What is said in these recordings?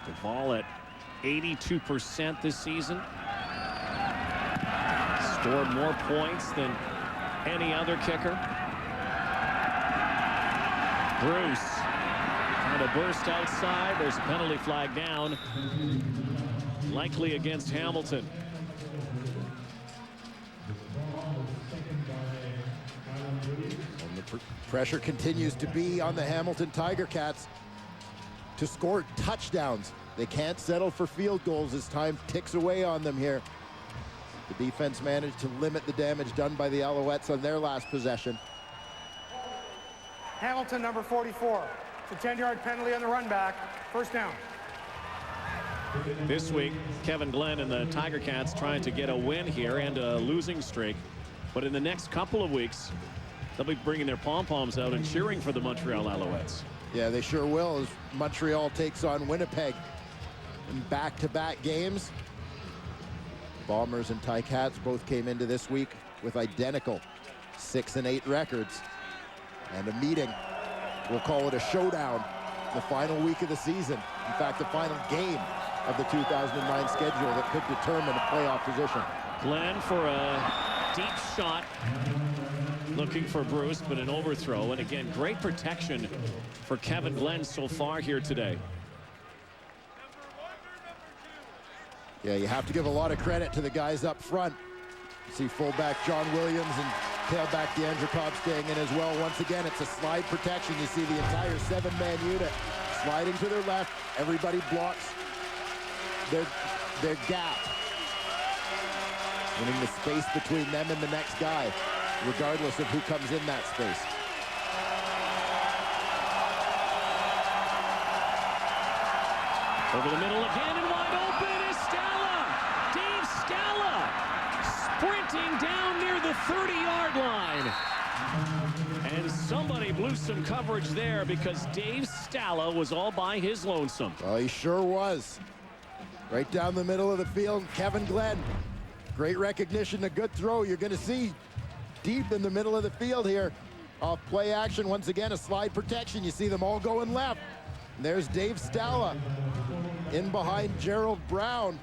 The ball at 82% this season. Scored more points than any other kicker. Bruce trying to burst outside. There's a penalty flag down. Likely against Hamilton. And the pressure continues to be on the Hamilton Tiger Cats to score touchdowns. They can't settle for field goals as time ticks away on them here. The defense managed to limit the damage done by the Alouettes on their last possession. Hamilton, number 44. It's a 10-yard penalty on the run back. First down. This week, Kevin Glenn and the Tiger Cats trying to get a win here and a losing streak. But in the next couple of weeks, they'll be bringing their pom-poms out and cheering for the Montreal Alouettes. Yeah, they sure will, as Montreal takes on Winnipeg in back-to-back games. Bombers and Ticats both came into this week with identical 6-8 records. And a meeting, we'll call it a showdown, the final week of the season. In fact, the final game of the 2009 schedule that could determine a playoff position. Glenn for a deep shot, looking for Bruce, but an overthrow. And again, great protection for Kevin Glenn so far here today. Yeah, you have to give a lot of credit to the guys up front. See fullback John Williams and tailback DeAndre Cobb staying in as well. Once again, it's a slide protection. You see the entire 7-man unit sliding to their left. Everybody blocks their gap, winning the space between them and the next guy, regardless of who comes in that space. Over the middle again and wide open is Stala. Dave Stala sprinting down near the 30-yard line. And somebody blew some coverage there because Dave Stala was all by his lonesome. Well, he sure was. Right down the middle of the field, Kevin Glenn. Great recognition, a good throw. You're going to see deep in the middle of the field here. Off play action, once again, a slide protection. You see them all going left. And there's Dave Stala in behind Gerald Brown.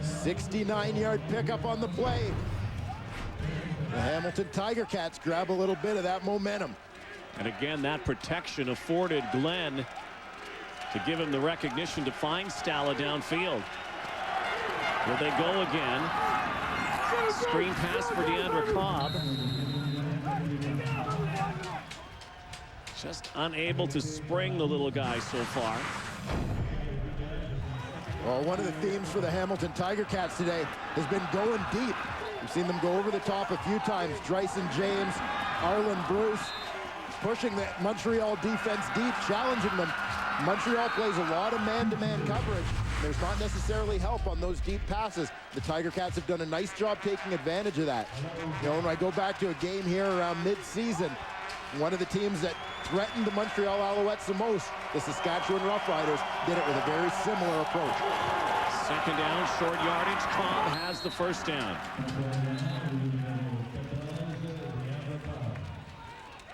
69-yard pickup on the play. The Hamilton Tiger Cats grab a little bit of that momentum. And again, that protection afforded Glenn to give him the recognition to find Stala downfield. Will they go again? Screen pass for DeAndre Cobb. Just unable to spring the little guy so far. Well, one of the themes for the Hamilton Tiger Cats today has been going deep. We've seen them go over the top a few times. Bryson James, Arlen Bruce, pushing the Montreal defense deep, challenging them. Montreal plays a lot of man-to-man coverage. There's not necessarily help on those deep passes. The Tiger Cats have done a nice job taking advantage of that. You know, when I go back to a game here around mid-season, one of the teams that threatened the Montreal Alouettes the most, the Saskatchewan Roughriders, did it with a very similar approach. Second down, short yardage. Cobb has the first down.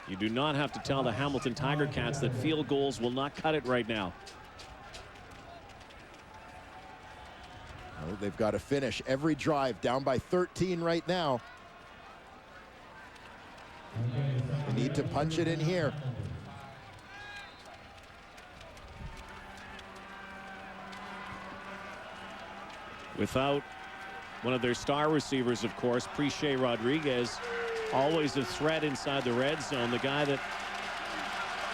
You do not have to tell the Hamilton Tiger Cats that field goals will not cut it right now. Well, they've got to finish every drive down by 13 right now. They need to punch it in here. Without one of their star receivers, of course, Preche Rodriguez, always a threat inside the red zone. The guy that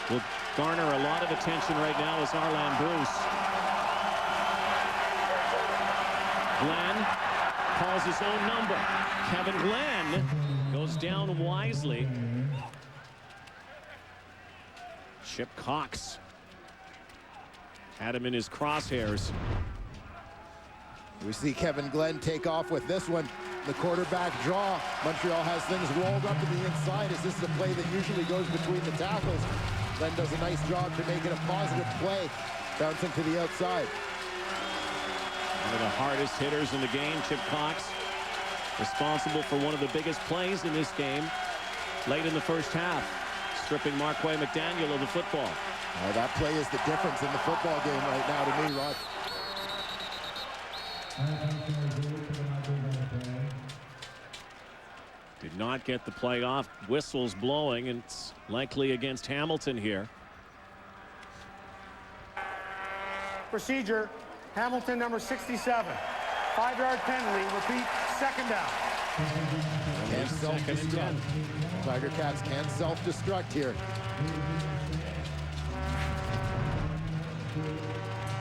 will garner a lot of attention right now is Arlen Bruce. Glenn calls his own number. Kevin Glenn goes down wisely. Chip Cox had him in his crosshairs. We see Kevin Glenn take off with this one. The quarterback draw. Montreal has things rolled up to the inside as this is a play that usually goes between the tackles. Glenn does a nice job to make it a positive play, bouncing to the outside. One of the hardest hitters in the game, Chip Cox, responsible for one of the biggest plays in this game late in the first half. stripping Marquay McDaniel of the football. That play is the difference in the football game right now to me, Rod. Did not get the play off. Whistles blowing, and it's likely against Hamilton here. Procedure, Hamilton number 67. 5-yard penalty, repeat, second down. Can't self-destruct. Tiger Cats can't self-destruct here.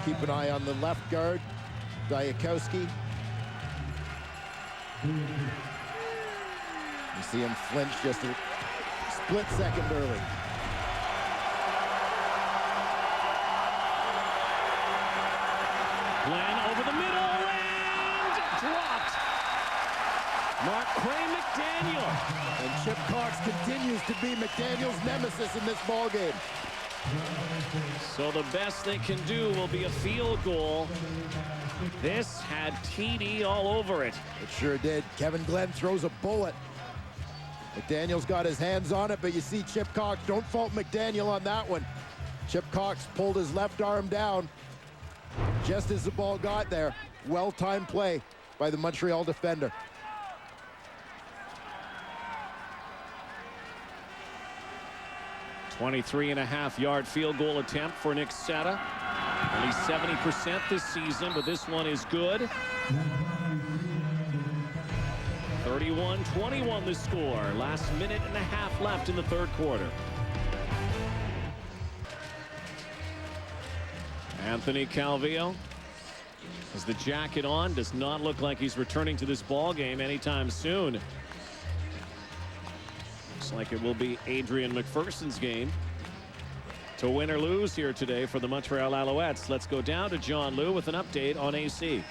Keep an eye on the left guard, Diakowski. You see him flinch just a split second early. Glenn over the middle and dropped. Marquay McDaniel. And Chip Cox continues to be McDaniel's nemesis in this ball game. So the best they can do will be a field goal. This had TD all over it. It sure did. Kevin Glenn throws a bullet. McDaniel's got his hands on it, but you see Chip Cox. Don't fault McDaniel on that one. Chip Cox pulled his left arm down just as the ball got there. Well-timed play by the Montreal defender. .23.5-yard field goal attempt for Nick Setta. Only 70% this season, but this one is good. 31-21 the score. Last minute and a half left in the third quarter. Anthony Calvillo has the jacket on. Does not look like he's returning to this ball game anytime soon. Looks like it will be Adrian McPherson's game to win or lose here today for the Montreal Alouettes. Let's go down to John Liu with an update on AC.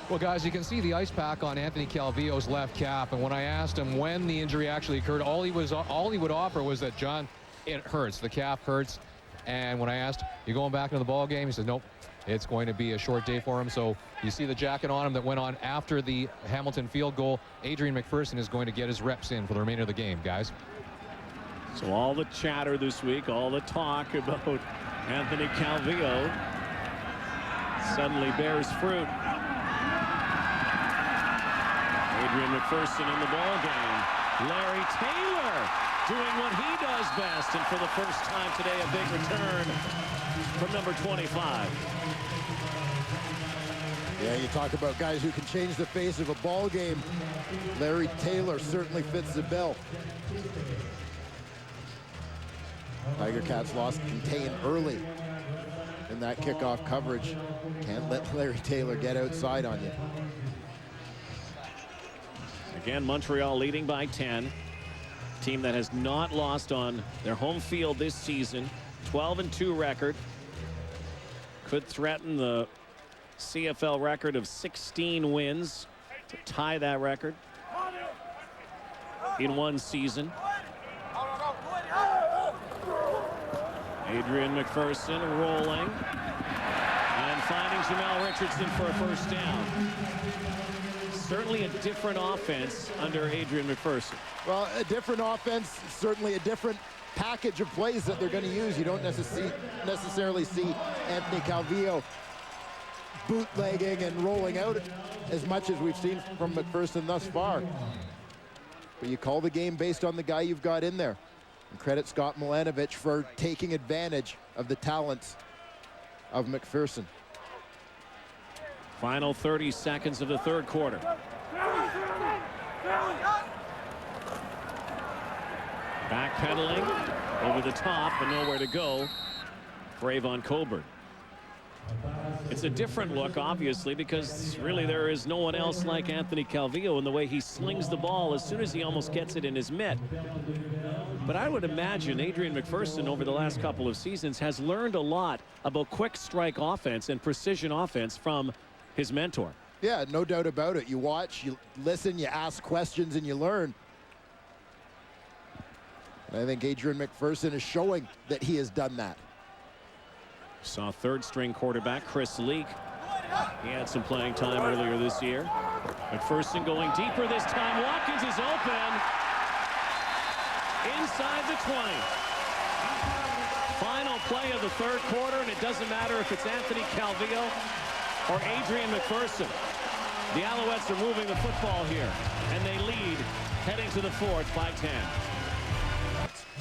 Well, guys, you can see the ice pack on Anthony Calvillo's left calf, and when I asked him when the injury actually occurred, all he would offer was that, John, it hurts. The calf hurts. And when I asked, you going back into the ball game? He said, nope, it's going to be a short day for him. So you see the jacket on him that went on after the Hamilton field goal. Adrian McPherson is going to get his reps in for the remainder of the game, guys. So all the chatter this week, all the talk about Anthony Calvillo suddenly bears fruit. Adrian McPherson in the ball game. Larry Taylor doing what he does best, and for the first time today, a big return from number 25. Yeah, you talk about guys who can change the face of a ball game. Larry Taylor certainly fits the bill. Tiger Cats lost contain early in that kickoff coverage. Can't let Larry Taylor get outside on you. Again, Montreal leading by 10. Team that has not lost on their home field this season. 12-2 record. Could threaten the CFL record of 16 wins to tie that record in one season. Adrian McPherson rolling and finding Jamel Richardson for a first down. Certainly a different offense under Adrian McPherson. Well, a different offense, certainly a different package of plays that they're going to use. You don't necessarily see Anthony Calvillo bootlegging and rolling out as much as we've seen from McPherson thus far. But you call the game based on the guy you've got in there. And credit Scott Milanovich for taking advantage of the talents of McPherson. Final 30 seconds of the third quarter. Backpedaling over the top and nowhere to go for Avon Coburn. It's a different look, obviously, because really there is no one else like Anthony Calvillo in the way he slings the ball as soon as he almost gets it in his mitt. But I would imagine Adrian McPherson over the last couple of seasons has learned a lot about quick strike offense and precision offense from his mentor. Yeah, no doubt about it. You watch, you listen, you ask questions, and you learn. And I think Adrian McPherson is showing that he has done that. Saw third-string quarterback Chris Leak. He had some playing time earlier this year. McPherson going deeper this time. Watkins is open. inside the 20. Final play of the third quarter, and it doesn't matter if it's Anthony Calvillo or Adrian McPherson. The Alouettes are moving the football here, and they lead heading to the fourth by 10.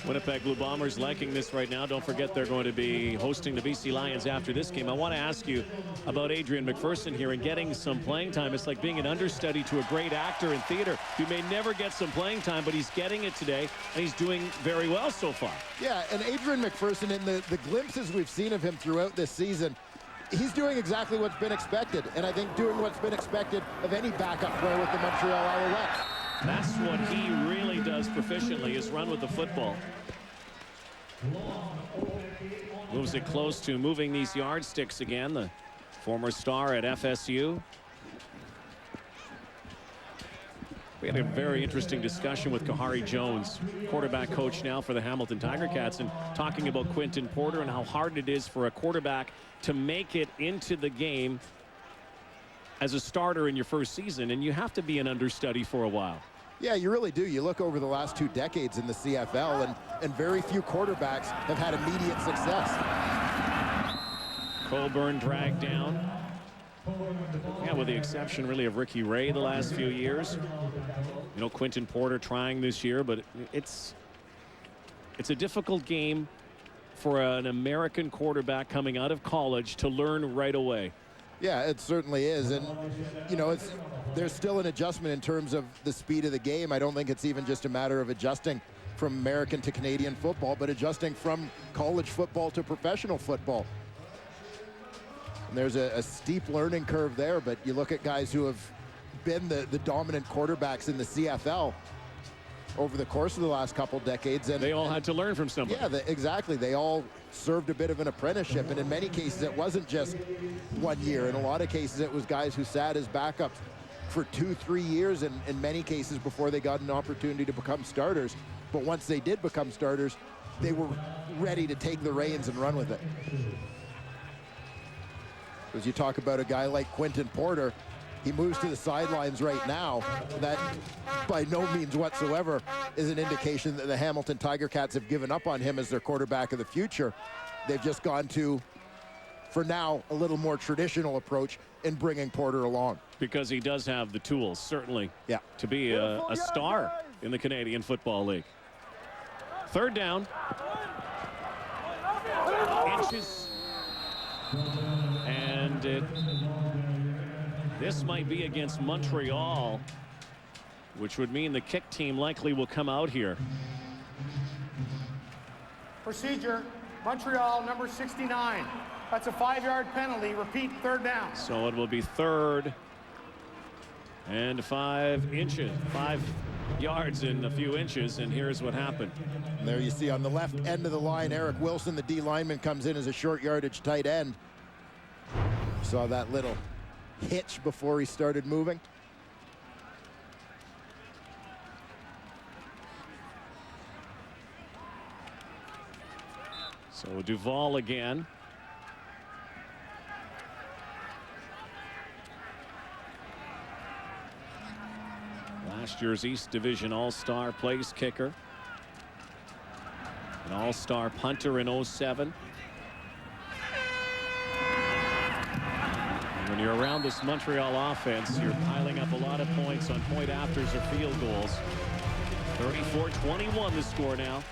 Winnipeg Blue Bombers liking this right now. Don't forget they're going to be hosting the BC Lions after this game. I want to ask you about Adrian McPherson here and getting some playing time. It's like being an understudy to a great actor in theater. You may never get some playing time, but he's getting it today, and he's doing very well so far. Yeah, and Adrian McPherson, in the glimpses we've seen of him throughout this season, he's doing exactly what's been expected, and I think doing what's been expected of any backup player with the Montreal Alouettes. That's what he really does proficiently, is run with the football. Moves it close to moving these yardsticks again. The former star at FSU. We had a very interesting discussion with Kahari Jones, quarterback coach now for the Hamilton Tiger Cats, and talking about Quinton Porter and how hard it is for a quarterback to make it into the game as a starter in your first season, and you have to be an understudy for a while. Yeah, you really do. You look over the last 2 decades in the CFL, and very few quarterbacks have had immediate success. Coburn dragged down. Yeah, with the exception really of Ricky Ray the last few years. You know, Quinton Porter trying this year, but it's a difficult game for an American quarterback coming out of college to learn right away. Yeah, it certainly is, and you know, there's still an adjustment in terms of the speed of the game. I don't think it's even just a matter of adjusting from American to Canadian football, but adjusting from college football to professional football. And there's a steep learning curve there, but you look at guys who have been the dominant quarterbacks in the CFL over the course of the last couple decades, and they all had to learn from somebody. Yeah, exactly. They all served a bit of an apprenticeship, and in many cases it wasn't just 1 year. In a lot of cases it was guys who sat as backups for 2-3 years, and in many cases before they got an opportunity to become starters. But once they did become starters, they were ready to take the reins and run with it. As you talk about a guy like Quinton Porter, he moves to the sidelines right now. That by no means whatsoever is an indication that the Hamilton Tiger Cats have given up on him as their quarterback of the future. They've just gone to, for now, a little more traditional approach in bringing Porter along. Because he does have the tools, certainly, yeah, to be a star in the Canadian Football League. Third down. Inches. And this might be against Montreal, which would mean the kick team likely will come out here. Procedure, Montreal, number 69. That's a 5-yard penalty. Repeat, third down. So it will be 3rd and 5 inches, 5 yards and a few inches, and here's what happened. And there you see on the left end of the line, Eric Wilson, the D lineman, comes in as a short yardage tight end. Saw that little hitch before he started moving. So Duvall again. Last year's East Division All-Star place kicker. An All-Star punter in 07. When you're around this Montreal offense, you're piling up a lot of points on point afters or field goals. 34-21 the score now.